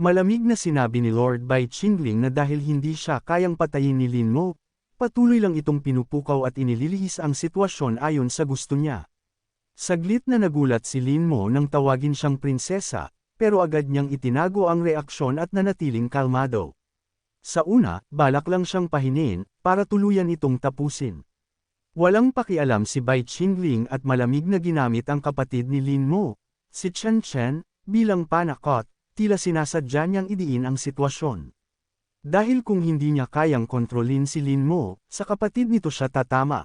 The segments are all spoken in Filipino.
Malamig na sinabi ni Lord Bai Qingling na dahil hindi siya kayang patayin ni Lin Mo, patuloy lang itong pinupukaw at inililihis ang sitwasyon ayon sa gusto niya. Saglit na nagulat si Lin Mo nang tawagin siyang prinsesa, pero agad niyang itinago ang reaksyon at nanatiling kalmado. Sa una, balak lang siyang pahinin, para tuluyan itong tapusin. Walang pakialam si Bai Qingling at malamig na ginamit ang kapatid ni Lin Mo, si Chen Chen, bilang panakot, tila sinasadya niyang idiin ang sitwasyon. Dahil kung hindi niya kayang kontrolin si Lin Mo, sa kapatid nito siya tatama.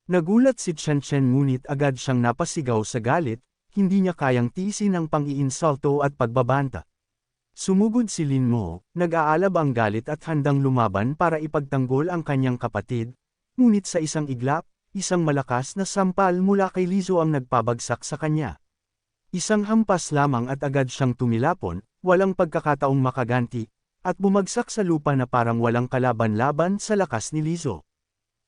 Nagulat si Chen Chen ngunit agad siyang napasigaw sa galit, hindi niya kayang tiisin ang pang-iinsulto at pagbabanta. Sumugod si Lin Mo, nag-aalab ang galit at handang lumaban para ipagtanggol ang kanyang kapatid, ngunit sa isang iglap, isang malakas na sampal mula kay Lizo ang nagpabagsak sa kanya. Isang hampas lamang at agad siyang tumilapon, walang pagkakataong makaganti, at bumagsak sa lupa na parang walang kalaban-laban sa lakas ni Lizo.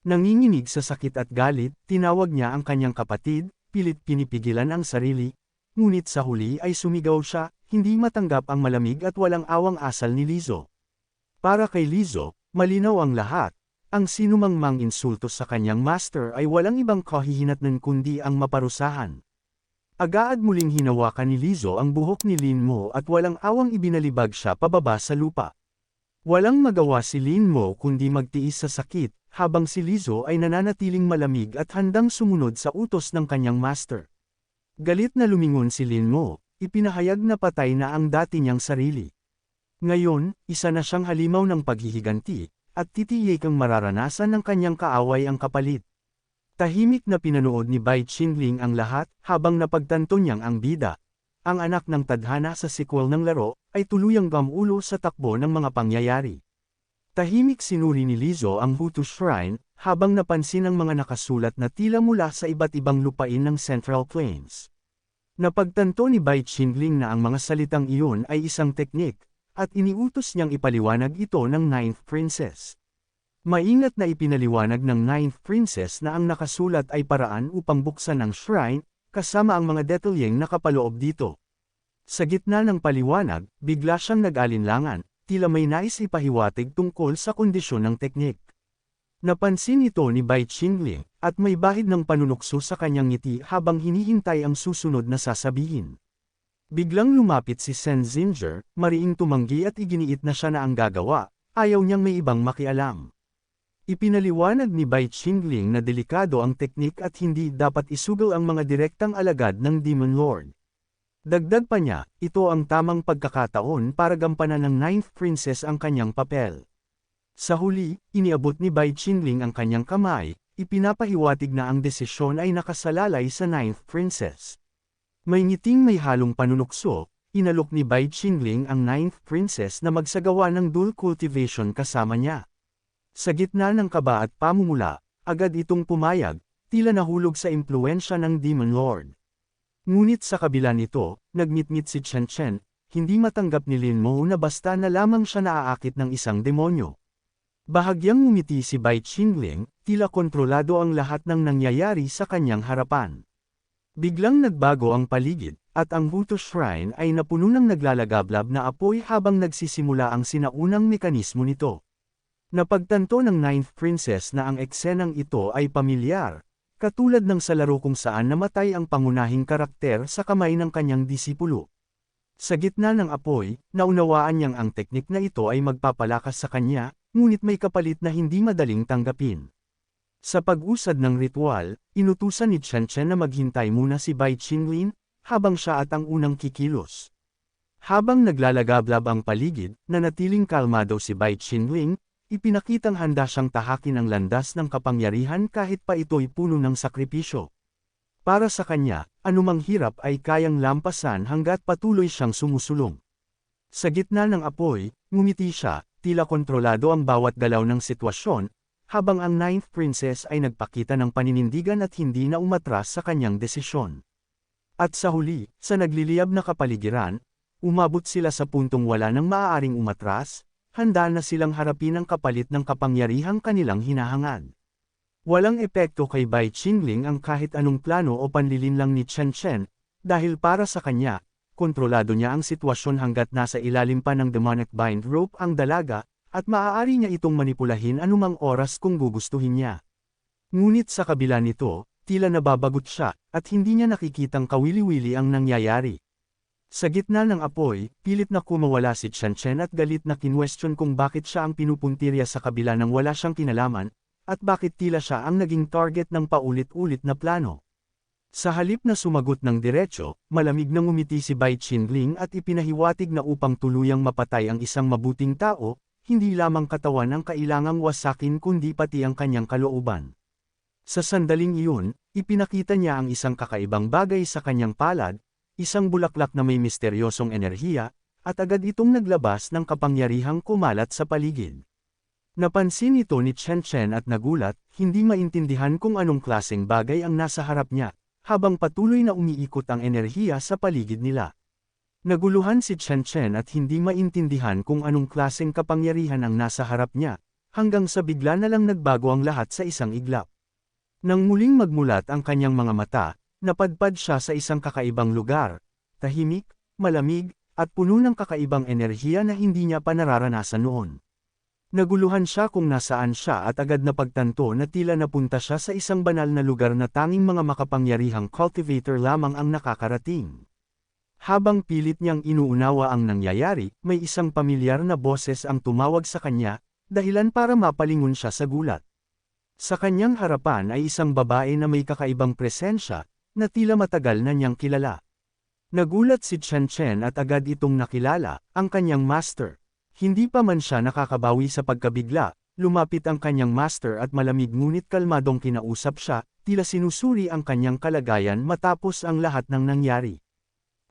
Nanginginig sa sakit at galit, tinawag niya ang kanyang kapatid, pilit pinipigilan ang sarili, ngunit sa huli ay sumigaw siya, hindi matanggap ang malamig at walang awang asal ni Lizo. Para kay Lizo, malinaw ang lahat, ang sinumang mang-insulto sa kanyang master ay walang ibang kahihinatnan kundi ang maparusahan. Agad muling hinawakan ni Lizo ang buhok ni Lin Mo at walang awang ibinalibag siya pababa sa lupa. Walang magawa si Lin Mo kundi magtiis sa sakit, habang si Lizo ay nananatiling malamig at handang sumunod sa utos ng kanyang master. Galit na lumingon si Lin Mo, ipinahayag na patay na ang dati niyang sarili. Ngayon, isa na siyang halimaw ng paghihiganti, at titiyak ang mararanasan ng kanyang kaaway ang kapalit. Tahimik na pinanood ni Bai Qingling ang lahat, habang napagtanto niyang ang bida, ang anak ng tadhana sa sequel ng laro, ay tuluyang gamulo sa takbo ng mga pangyayari. Tahimik sinuri ni Lizo ang Hutu Shrine, habang napansin ang mga nakasulat na tila mula sa iba't ibang lupain ng Central Plains. Napagtanto ni Bai Qingling na ang mga salitang iyon ay isang teknik, at iniutos niyang ipaliwanag ito ng Ninth Princess. Maingat na ipinaliwanag ng Ninth Princess na ang nakasulat ay paraan upang buksan ang shrine, kasama ang mga detalyeng nakapaloob dito. Sa gitna ng paliwanag, bigla siyang nag-alinlangan, tila may nais ipahiwatig tungkol sa kondisyon ng teknik. Napansin ito ni Bai Qingling, at may bahid ng panunukso sa kanyang ngiti habang hinihintay ang susunod na sasabihin. Biglang lumapit si Sen Zinger, mariing tumanggi at iginiit na siya na ang gagawa, ayaw niyang may ibang makialam. Ipinaliwanag ni Bai Qingling na delikado ang teknik at hindi dapat isugal ang mga direktang alagad ng Demon Lord. Dagdag pa niya, ito ang tamang pagkakataon para gampanan ng Ninth Princess ang kanyang papel. Sa huli, iniabot ni Bai Qingling ang kanyang kamay, ipinapahiwatig na ang desisyon ay nakasalalay sa Ninth Princess. May ngiting may halong panunukso, inalok ni Bai Qingling ang Ninth Princess na magsagawa ng dual cultivation kasama niya. Sa gitna ng kaba at pamumula, agad itong pumayag, tila nahulog sa impluwensya ng Demon Lord. Ngunit sa kabila nito, nagngit-ngit si Chen Chen, hindi matanggap ni Lin Mo na basta na lamang siya naaakit ng isang demonyo. Bahagyang ngumiti si Bai Qingling, tila kontrolado ang lahat ng nangyayari sa kanyang harapan. Biglang nagbago ang paligid, at ang Hutu Shrine ay napuno ng naglalagablab na apoy habang nagsisimula ang sinaunang mekanismo nito. Napagtanto ng Ninth Princess na ang eksenang ito ay pamilyar, katulad ng sa laro kung saan namatay ang pangunahing karakter sa kamay ng kanyang disipulo. Sa gitna ng apoy, naunawaan niyang ang teknik na ito ay magpapalakas sa kanya, ngunit may kapalit na hindi madaling tanggapin. Sa pag-usad ng ritual, inutusan ni Chen Chen na maghintay muna si Bai Qingling, habang siya at ang unang kikilos. Habang naglalagablab ang paligid, nanatiling kalmado si Bai Qingling, ipinakitang handa siyang tahakin ang landas ng kapangyarihan kahit pa ito'y puno ng sakripisyo. Para sa kanya, anumang hirap ay kayang lampasan hanggat patuloy siyang sumusulong. Sa gitna ng apoy, ngumiti siya, tila kontrolado ang bawat galaw ng sitwasyon, habang ang Ninth Princess ay nagpakita ng paninindigan at hindi na umatras sa kanyang desisyon. At sa huli, sa nagliliyab na kapaligiran, umabot sila sa puntong wala nang maaaring umatras, handa na silang harapin ang kapalit ng kapangyarihang kanilang hinahangad. Walang epekto kay Bai Qingling ang kahit anong plano o panlilinlang ni Chen Chen, dahil para sa kanya, kontrolado niya ang sitwasyon hanggat nasa ilalim pa ng demonic bind rope ang dalaga, at maaari niya itong manipulahin anumang oras kung gugustuhin niya. Ngunit sa kabila nito, tila nababagot siya, at hindi niya nakikitang kawili-wili ang nangyayari. Sa gitna ng apoy, pilit na kumawala si Chen at galit na kinwestiyon kung bakit siya ang pinupuntirya sa kabila ng wala siyang kinalaman, at bakit tila siya ang naging target ng paulit-ulit na plano. Sa halip na sumagot ng diretso, malamig na ngumiti si Bai Qingling at ipinahiwatig na upang tuluyang mapatay ang isang mabuting tao, hindi lamang katawan ang kailangang wasakin kundi pati ang kanyang kalooban. Sa sandaling iyon, ipinakita niya ang isang kakaibang bagay sa kanyang palad, isang bulaklak na may misteryosong enerhiya, at agad itong naglabas ng kapangyarihang kumalat sa paligid. Napansin ito ni Chen at nagulat, hindi maintindihan kung anong klaseng bagay ang nasa harap niya, habang patuloy na umiikot ang enerhiya sa paligid nila. Naguluhan si Chen at hindi maintindihan kung anong klaseng kapangyarihan ang nasa harap niya, hanggang sa bigla na lang nagbago ang lahat sa isang iglap. Nang muling magmulat ang kanyang mga mata, napadpad siya sa isang kakaibang lugar, tahimik, malamig, at puno ng kakaibang enerhiya na hindi niya pa nararanasan noon. Naguluhan siya kung nasaan siya at agad napagtanto na tila napunta siya sa isang banal na lugar na tanging mga makapangyarihang cultivator lamang ang nakakarating. Habang pilit niyang inuunawa ang nangyayari, may isang pamilyar na boses ang tumawag sa kanya, dahilan para mapalingon siya sa gulat. Sa kanyang harapan ay isang babae na may kakaibang presensya, na tila matagal na niyang kilala. Nagulat si Chen at agad itong nakilala, ang kanyang master. Hindi pa man siya nakakabawi sa pagkabigla, lumapit ang kanyang master at malamig ngunit kalmadong kinausap siya, tila sinusuri ang kanyang kalagayan matapos ang lahat ng nangyari.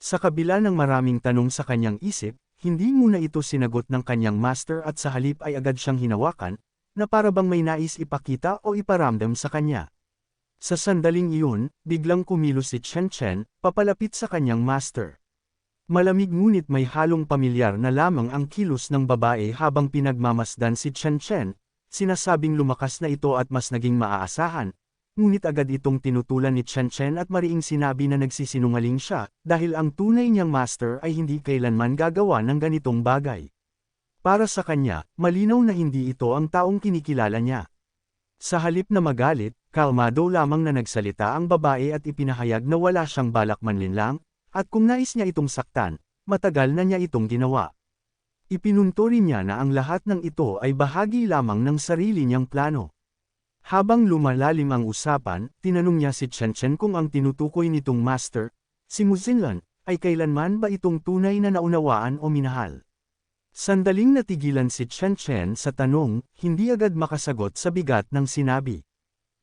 Sa kabila ng maraming tanong sa kanyang isip, hindi muna ito sinagot ng kanyang master at sa halip ay agad siyang hinawakan, na para bang may nais ipakita o iparamdam sa kanya. Sa sandaling iyon, biglang kumilos si Chen, papalapit sa kanyang master. Malamig ngunit may halong pamilyar na lamang ang kilos ng babae habang pinagmamasdan si Chen, sinasabing lumakas na ito at mas naging maaasahan, ngunit agad itong tinutulan ni Chen at mariing sinabi na nagsisinungaling siya, dahil ang tunay niyang master ay hindi kailanman gagawa ng ganitong bagay. Para sa kanya, malinaw na hindi ito ang taong kinikilala niya. Sa halip na magalit, kalmado lamang na nagsalita ang babae at ipinahayag na wala siyang balak manlinlang, at kung nais niya itong saktan, matagal na niya itong ginawa. Ipinunto rin niya na ang lahat ng ito ay bahagi lamang ng sarili niyang plano. Habang lumalalim ang usapan, tinanong niya si Chen kung ang tinutukoy nitong master, si Mu Xinlan, ay kailanman ba itong tunay na naunawaan o minahal. Sandaling natigilan si Chen sa tanong, hindi agad makasagot sa bigat ng sinabi.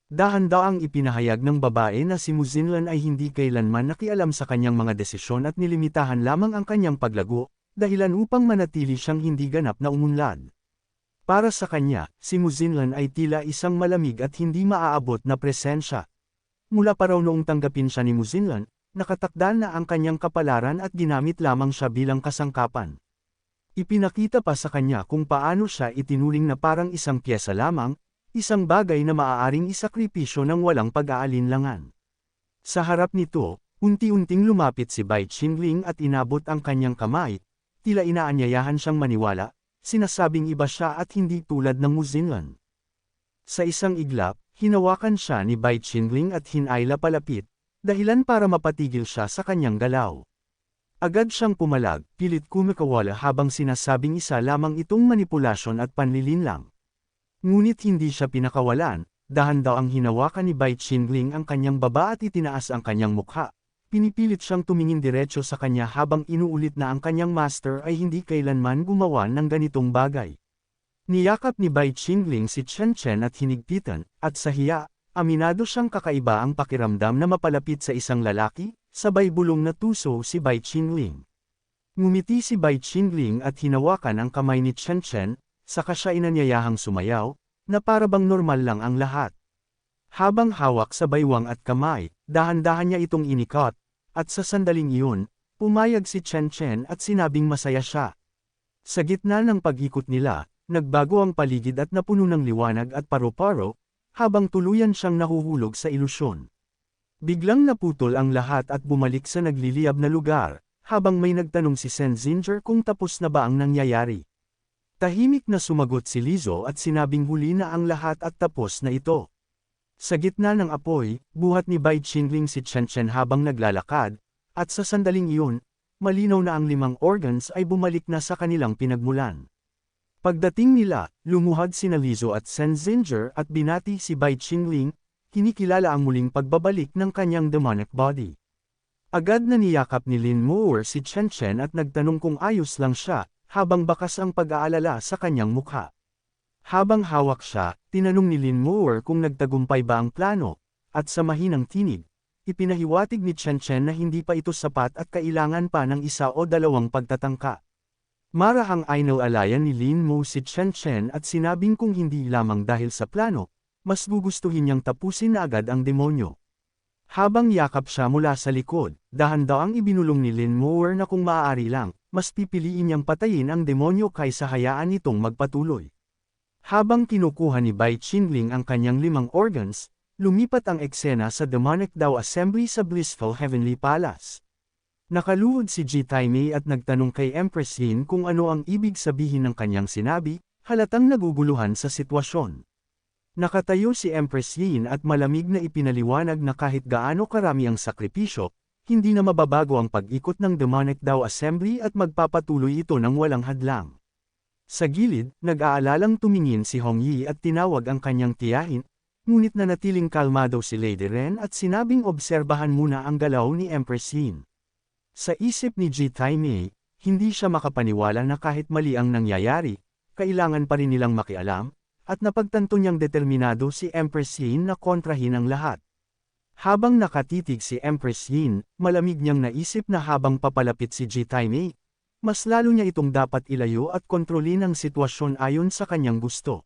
Dahan-daang ipinahayag ng babae na si Mu Xinlan ay hindi kailanman nakialam sa kanyang mga desisyon at nilimitahan lamang ang kanyang paglago, dahilan upang manatili siyang hindi ganap na umunlad. Para sa kanya, si Mu Xinlan ay tila isang malamig at hindi maaabot na presensya. Mula pa raw noong tanggapin siya ni Mu Xinlan, nakatakda na ang kanyang kapalaran at ginamit lamang siya bilang kasangkapan. Ipinakita pa sa kanya kung paano siya itinuring na parang isang piyesa lamang, isang bagay na maaaring isakripisyo ng walang pag-aalinlangan. Sa harap nito, unti-unting lumapit si Bai Qingling at inabot ang kanyang kamay, tila inaanyayahan siyang maniwala, sinasabing iba siya at hindi tulad ng Mu Xinlan. Sa isang iglap, hinawakan siya ni Bai Qingling at hinayla palapit, dahilan para mapatigil siya sa kanyang galaw. Agad siyang pumalag, pilit kumikawala habang sinasabing isa lamang itong manipulasyon at panlilinlang. Ngunit hindi siya pinakawalan, dahan-daw ang hinawakan ni Bai Qingling ang kanyang baba at itinaas ang kanyang mukha. Pinipilit siyang tumingin diretso sa kanya habang inuulit na ang kanyang master ay hindi kailanman gumawa ng ganitong bagay. Niyakap ni Bai Qingling si Chen at hinigpitan, at sa hiya, aminado siyang kakaiba ang pakiramdam na mapalapit sa isang lalaki, sabay bulong na tuso si Bai Qingling. Ngumiti si Bai Qingling at hinawakan ang kamay ni Chen, saka siya inanyayahang sumayaw, na parabang normal lang ang lahat. Habang hawak sa baywang at kamay, dahan-dahan niya itong inikot, at sa sandaling iyon, pumayag si Chen at sinabing masaya siya. Sa gitna ng pag-ikot nila, nagbago ang paligid at napuno ng liwanag at paro-paro, habang tuluyan siyang nahuhulog sa ilusyon. Biglang naputol ang lahat at bumalik sa nagliliyab na lugar, habang may nagtanong si Senzinger kung tapos na ba ang nangyayari. Tahimik na sumagot si Lizzo at sinabing huli na ang lahat at tapos na ito. Sa gitna ng apoy, buhat ni Bai Qingling si Chen Chen habang naglalakad, at sa sandaling iyon, malinaw na ang 5 organs ay bumalik na sa kanilang pinagmulan. Pagdating nila, lumuhad sina Lizzo at Senzinger at binati si Bai Qingling, kinikilala ang muling pagbabalik ng kanyang demonic body. Agad na niyakap ni Lin Moore si Chen Chen at nagtanong kung ayos lang siya, habang bakas ang pag-aalala sa kanyang mukha. Habang hawak siya, tinanong ni Lin Moore kung nagtagumpay ba ang plano, at sa mahinang tinig, ipinahiwatig ni Chen Chen na hindi pa ito sapat at kailangan pa ng 1 o 2 pagtatangka. Marahang inalalayan ni Lin Mo si Chen Chen at sinabing kung hindi lamang dahil sa plano, mas gugustuhin niyang tapusin na agad ang demonyo. Habang yakap siya mula sa likod, dahan-dahang ibinulong ni Lin Moore na kung maaari lang, mas pipiliin niyang patayin ang demonyo kaysa hayaan itong magpatuloy. Habang kinukuha ni Bai Qingling ang kanyang 5 organs, lumipat ang eksena sa Demonic Dao Assembly sa Blissful Heavenly Palace. Nakaluhod si Ji Taimei at nagtanong kay Empress Yin kung ano ang ibig sabihin ng kanyang sinabi, halatang naguguluhan sa sitwasyon. Nakatayo si Empress Yin at malamig na ipinaliwanag na kahit gaano karami ang sakripisyo, hindi na mababago ang pag-ikot ng Demonic Dao Assembly at magpapatuloy ito ng walang hadlang. Sa gilid, nag-aalalang tumingin si Hong Yi at tinawag ang kanyang tiyahin, ngunit nanatiling kalmado si Lady Ren at sinabing obserbahan muna ang galaw ni Empress Yin. Sa isip ni Ji Taimei, hindi siya makapaniwala na kahit mali ang nangyayari, kailangan pa rin nilang makialam, at napagtanto niyang determinado si Empress Yin na kontrahin ang lahat. Habang nakatitig si Empress Yin, malamig niyang naisip na habang papalapit si Ji Taimei, mas lalo niya itong dapat ilayo at kontrolin ang sitwasyon ayon sa kanyang gusto.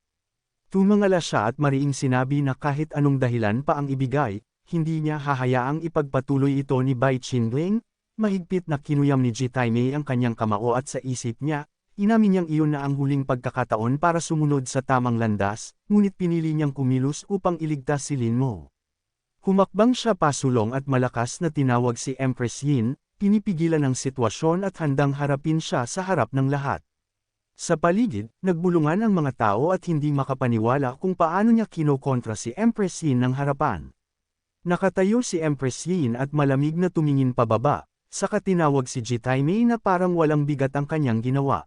Tumangala siya at mariing sinabi na kahit anong dahilan pa ang ibigay, hindi niya hahayaang ipagpatuloy ito ni Bai Qingling. Mahigpit na kinuyam ni Ji Taimei ang kanyang kamao at sa isip niya, inamin niyang iyon na ang huling pagkakataon para sumunod sa tamang landas, ngunit pinili niyang kumilos upang iligtas si Lin Mo. Humakbang siya pasulong at malakas na tinawag si Empress Yin, pinipigilan ang sitwasyon at handang harapin siya sa harap ng lahat. Sa paligid, nagbulungan ang mga tao at hindi makapaniwala kung paano niya kinokontra si Empress Yin ng harapan. Nakatayo si Empress Yin at malamig na tumingin pababa, saka tinawag si Ji Taimei na parang walang bigat ang kanyang ginawa.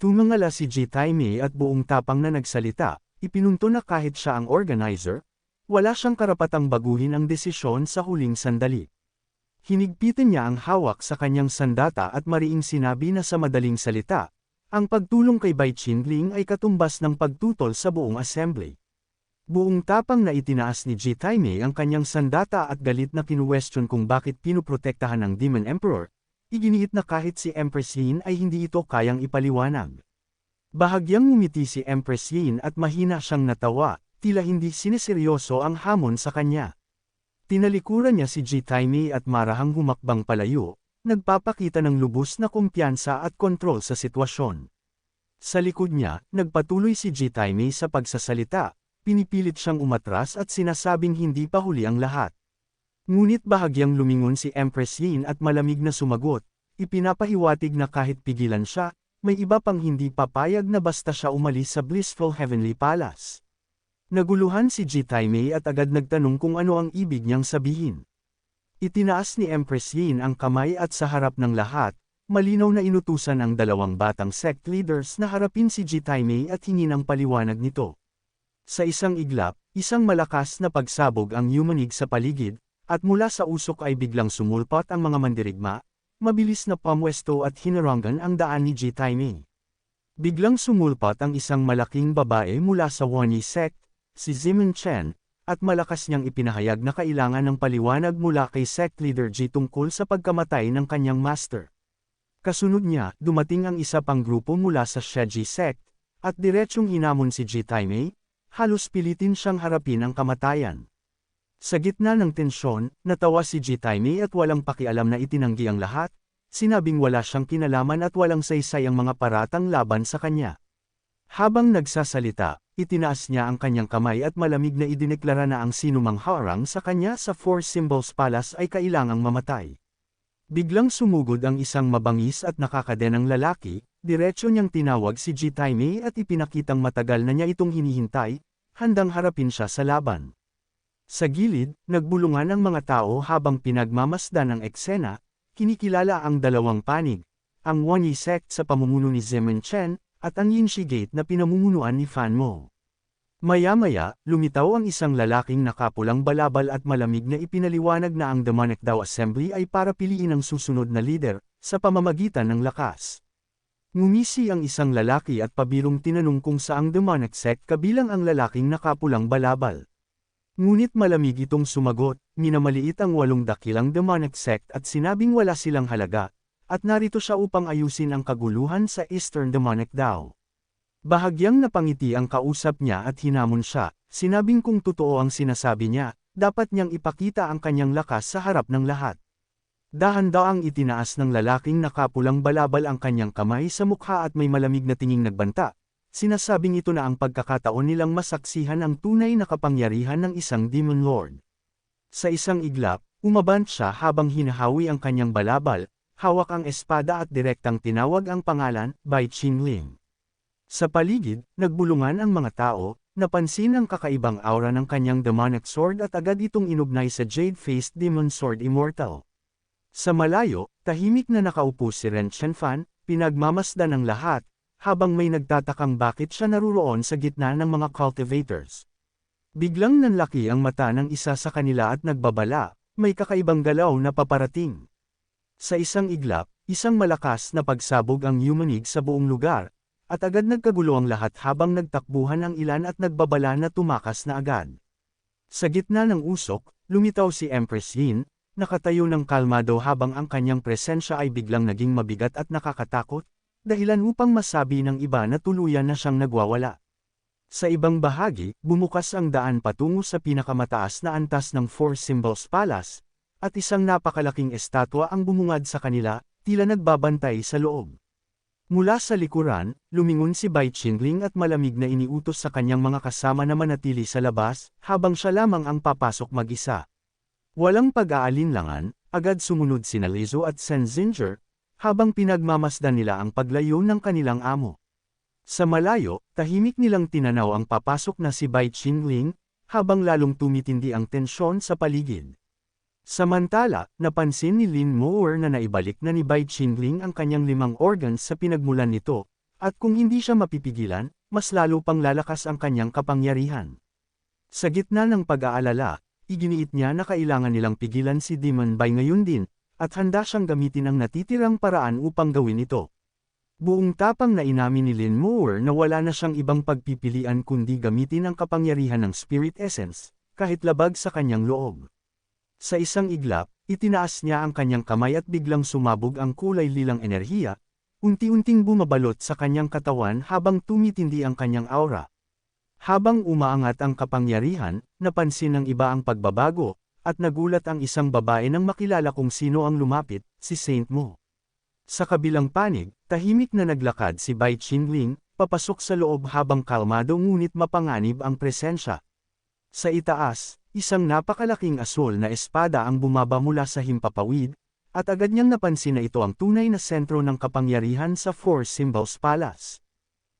Tumangala si Ji Taimei at buong tapang na nagsalita, ipinunto na kahit siya ang organizer, wala siyang karapatang baguhin ang desisyon sa huling sandali. Hinigpitan niya ang hawak sa kanyang sandata at mariing sinabi na sa madaling salita, ang pagtulong kay Bai Qingling ay katumbas ng pagtutol sa buong assembly. Buong tapang na itinaas ni Ji Taimei ang kanyang sandata at galit na kinuwestiyon kung bakit pinuprotektahan ng Demon Emperor, iginiit na kahit si Empress Yin ay hindi ito kayang ipaliwanag. Bahagyang ngumiti si Empress Yin at mahina siyang natawa, tila hindi sineseryoso ang hamon sa kanya. Tinalikuran niya si Ji Taimei at marahang humakbang palayo, nagpapakita ng lubos na kumpiyansa at kontrol sa sitwasyon. Sa likod niya, nagpatuloy si Ji Taimei sa pagsasalita, pinipilit siyang umatras at sinasabing hindi pa huli ang lahat. Ngunit bahagyang lumingon si Empress Yin at malamig na sumagot, ipinapahiwatig na kahit pigilan siya, may iba pang hindi papayag na basta siya umalis sa Blissful Heavenly Palace. Naguluhan si Ji Taimei at agad nagtanong kung ano ang ibig niyang sabihin. Itinaas ni Empress Yin ang kamay at sa harap ng lahat, malinaw na inutusan ang 2 batang sect leaders na harapin si Ji Taimei at hingin ang paliwanag nito. Sa isang iglap, isang malakas na pagsabog ang yumanig sa paligid, at mula sa usok ay biglang sumulpot ang mga mandirigma, mabilis na pamwesto at hinarangan ang daan ni Ji Taimei. Biglang sumulpot ang isang malaking babae mula sa Wanyi sect, si Zimin Chen, at malakas niyang ipinahayag na kailangan ng paliwanag mula kay sect leader Ji tungkol sa pagkamatay ng kanyang master. Kasunod niya, dumating ang isa pang grupo mula sa Sheji sect, at diretsyong hinamon si Ji Taimei, halos pilitin siyang harapin ang kamatayan. Sa gitna ng tensyon, natawa si Ji Taimei at walang pakialam na itinanggi ang lahat, sinabing wala siyang kinalaman at walang saysay ang mga paratang laban sa kanya. Habang nagsasalita, itinaas niya ang kanyang kamay at malamig na idineklara na ang sinumang harang sa kanya sa Four Symbols Palace ay kailangang mamatay. Biglang sumugod ang isang mabangis at nakakadenang lalaki, diretso niyang tinawag si Ji Taimei at ipinakitang matagal na niya itong hinihintay, handang harapin siya sa laban. Sa gilid, nagbulungan ang mga tao habang pinagmamasdan ang eksena, kinikilala ang dalawang panig, ang Wanyi sect sa pamumuno ni Zemin Chen, at ang Yinshi Gate na pinamumunuan ni Fan Mo. Maya-maya, lumitaw ang isang lalaking nakapulang balabal at malamig na ipinaliwanag na ang Demonic Dao Assembly ay para piliin ang susunod na leader, sa pamamagitan ng lakas. Ngumisi ang isang lalaki at pabirong tinanong kung saang demonic sect kabilang ang lalaking nakapulang balabal. Ngunit malamig itong sumagot, minamaliit ang 8 dakilang demonic sect at sinabing wala silang halaga, at narito siya upang ayusin ang kaguluhan sa Eastern Demonic Dao. Bahagyang napangiti ang kausap niya at hinamon siya, sinabing kung totoo ang sinasabi niya, dapat niyang ipakita ang kanyang lakas sa harap ng lahat. Dahan-daang itinaas ng lalaking nakapulang balabal ang kanyang kamay sa mukha at may malamig na tinging nagbanta. Sinasabing ito na ang pagkakataon nilang masaksihan ang tunay na kapangyarihan ng isang Demon Lord. Sa isang iglap, umabant siya habang hinahawi ang kanyang balabal, hawak ang espada at direktang tinawag ang pangalan, Bai Qingling. Sa paligid, nagbulungan ang mga tao, napansin ang kakaibang aura ng kanyang demonic sword at agad itong inugnay sa Jade-Faced Demon Sword Immortal. Sa malayo, tahimik na nakaupo si Ren Qianfan, pinagmamasdan ng lahat, habang may nagtatakang bakit siya naruroon sa gitna ng mga cultivators. Biglang nanlaki ang mata ng isa sa kanila at nagbabala, may kakaibang galaw na paparating. Sa isang iglap, isang malakas na pagsabog ang yumanig sa buong lugar, at agad nagkagulo ang lahat habang nagtakbuhan ang ilan at nagbabala na tumakas na agad. Sa gitna ng usok, lumitaw si Empress Yin, nakatayo ng kalmado habang ang kanyang presensya ay biglang naging mabigat at nakakatakot, dahilan upang masabi ng iba na tuluyan na siyang nagwawala. Sa ibang bahagi, bumukas ang daan patungo sa pinakamataas na antas ng Four Symbols Palace, at isang napakalaking estatwa ang bumungad sa kanila, tila nagbabantay sa loob. Mula sa likuran, lumingon si Bai Qingling at malamig na iniutos sa kanyang mga kasama na manatili sa labas, habang siya lamang ang papasok mag-isa. Walang pag-aalinlangan, agad sumunod sina Lizo at Sen Zinger, habang pinagmamasdan nila ang paglayo ng kanilang amo. Sa malayo, tahimik nilang tinanaw ang papasok na si Bai Qingling, habang lalong tumitindi ang tensyon sa paligid. Samantala, napansin ni Lin Mower na naibalik na ni Bai Qingling ang kanyang 5 organs sa pinagmulan nito, at kung hindi siya mapipigilan, mas lalo pang lalakas ang kanyang kapangyarihan. Sa gitna ng pag-aalala, iginiit niya na kailangan nilang pigilan si Demon Bai ngayon din, at handa siyang gamitin ang natitirang paraan upang gawin ito. Buong tapang na inamin ni Lin Mower na wala na siyang ibang pagpipilian kundi gamitin ang kapangyarihan ng Spirit Essence, kahit labag sa kanyang loob. Sa isang iglap, itinaas niya ang kanyang kamay at biglang sumabog ang kulay lilang enerhiya, unti-unting bumabalot sa kanyang katawan habang tumitindi ang kanyang aura. Habang umaangat ang kapangyarihan, napansin ng iba ang pagbabago, at nagulat ang isang babae nang makilala kung sino ang lumapit, si Saint Mo. Sa kabilang panig, tahimik na naglakad si Bai Qingling, papasok sa loob habang kalmado ngunit mapanganib ang presensya. Sa itaas, isang napakalaking asul na espada ang bumaba mula sa himpapawid, at agad niyang napansin na ito ang tunay na sentro ng kapangyarihan sa Four Symbols Palace.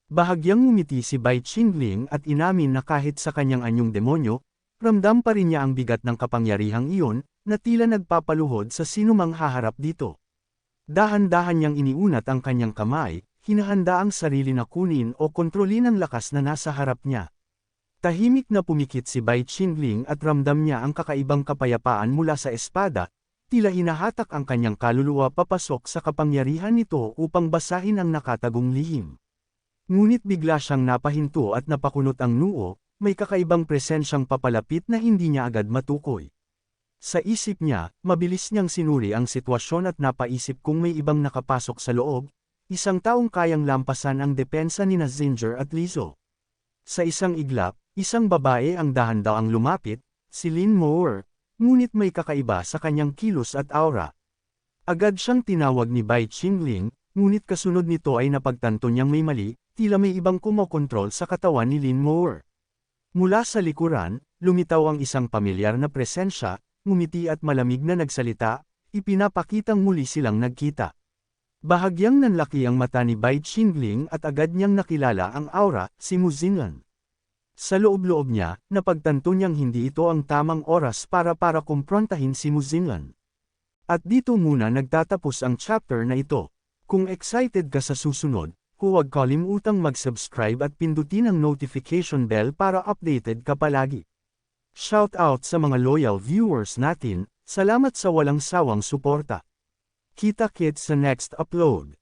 Bahagyang ngumiti si Bai Qingling at inamin na kahit sa kanyang anyong demonyo, ramdam pa rin niya ang bigat ng kapangyarihang iyon, na tila nagpapaluhod sa sinumang haharap dito. Dahan-dahan niyang iniunat ang kanyang kamay, hinahanda ang sarili na kunin o kontrolin ang lakas na nasa harap niya. Tahimik na pumikit si Bai Qingling at ramdam niya ang kakaibang kapayapaan mula sa espada, tila hinahatak ang kanyang kaluluwa papasok sa kapangyarihan nito upang basahin ang nakatagong lihim. Ngunit bigla siyang napahinto at napakunot ang noo, may kakaibang presensyang papalapit na hindi niya agad matukoy. Sa isip niya, mabilis niyang sinuri ang sitwasyon at napaisip kung may ibang nakapasok sa loob, isang taong kayang lampasan ang depensa ni Zinger at Lizo. Sa isang iglap, isang babae ang dahan-daang lumapit, si Lin Mower, ngunit may kakaiba sa kanyang kilos at aura. Agad siyang tinawag ni Bai Qingling, ngunit kasunod nito ay napagtanto niyang may mali, tila may ibang kumokontrol sa katawan ni Lin Mower. Mula sa likuran, lumitaw ang isang pamilyar na presensya, ngumiti at malamig na nagsalita, ipinapakitang muli silang nagkita. Bahagyang nanlaki ang mata ni Bai Qingling at agad niyang nakilala ang aura, si Mu Xinglan. Sa loob-loob niya, napagtanto niyang hindi ito ang tamang oras para kumprontahin si Mu Xinglan. At dito muna nagtatapos ang chapter na ito. Kung excited ka sa susunod, huwag kalimutang mag-subscribe at pindutin ang notification bell para updated ka palagi. Shout out sa mga loyal viewers natin, salamat sa walang sawang suporta. Kita-kits sa next upload.